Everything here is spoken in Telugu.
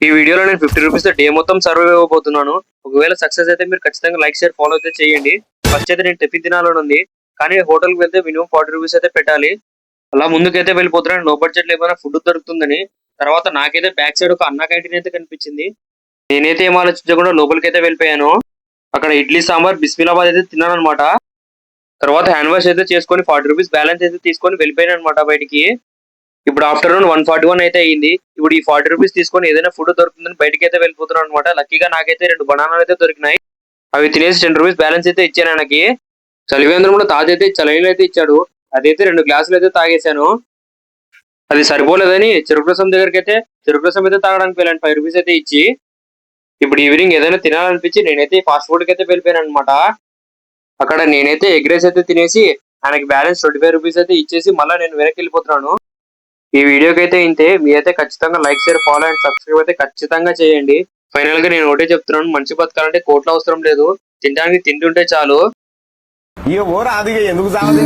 ఈ వీడియోలో నేను 50 రూపీస్ డే మొత్తం సర్వే ఇవ్వబోతున్నాను. ఒకవేళ సక్సెస్ అయితే మీరు ఖచ్చితంగా లైక్ షేర్ ఫాలో అయితే చేయండి. ఫస్ట్ అయితే నేను టిఫిన్ తినాలని ఉంది, కానీ హోటల్కి వెళ్తే మినిమం 40 రూపీస్ అయితే పెట్టాలి. అలా ముందుకైతే వెళ్ళిపోతున్నాను, నో బడ్జెట్ లో ఏమైనా ఫుడ్ దొరుకుతుందని. తర్వాత నాకైతే బ్యాక్ సైడ్ ఒక అన్నా క్యాంటీన్ అయితే కనిపించింది. నేనైతే ఏం ఆలోచించకుండా లోపలికి అయితే వెళ్ళిపోయాను. అక్కడ ఇడ్లీ సాంబార్ బిస్మిలాబాద్ అయితే తిన్నాను అనమాట. తర్వాత హ్యాండ్ వాష్ అయితే చేసుకొని 40 రూపీస్ బ్యాలెన్స్ అయితే తీసుకొని వెళ్ళిపోయాను అనమాట బయటికి. ఇప్పుడు ఆఫ్టర్నూన్ 1:41 అయితే అయింది. ఇప్పుడు ఈ 40 రూపీస్ తీసుకొని ఏదైనా ఫుడ్ దొరుకుతుందని బయటకి అయితే వెళ్ళిపోతున్నాను అనమాట. లక్కీగా నాకైతే 2 బనానాలు అయితే దొరికినాయి. అవి తినేసి 10 రూపీస్ బ్యాలెన్స్ అయితే ఇచ్చాను ఆయనకి. చలివేంద్రంలో తాత అయితే చలైలు అయితే ఇచ్చాడు. అదైతే 2 గ్లాసులు అయితే తాగేశాను. అది సరిపోలేదని చెరుకు రసం దగ్గరికి అయితే చెరుకు రసం అయితే తాగడానికి వెళ్ళాను 5 రూపీస్ అయితే ఇచ్చి. ఇప్పుడు ఈవినింగ్ ఏదైనా తినాలనిపించి నేనైతే ఫాస్ట్ ఫుడ్ కి అయితే వెళ్ళిపోయాను అనమాట. అక్కడ నేనైతే ఎగ్ రైస్ అయితే తినేసి ఆయనకి బ్యాలెన్స్ 25 రూపీస్ అయితే ఇచ్చేసి మళ్ళీ నేను వెనక్కి వెళ్ళిపోతున్నాను. ఈ వీడియోకి అయితే ఇంతే. మీ అయితే ఖచ్చితంగా like share follow and subscribe అయితే ఖచ్చితంగా చేయండి. ఫైనల్ గా నేను ఒకటే చెప్తున్నాను, మంచి బతకాలంటే కోట్లు అవసరం లేదు, తినడానికి తింటుంటే చాలు. ఇక ఓ రాదు, ఎందుకు సాగు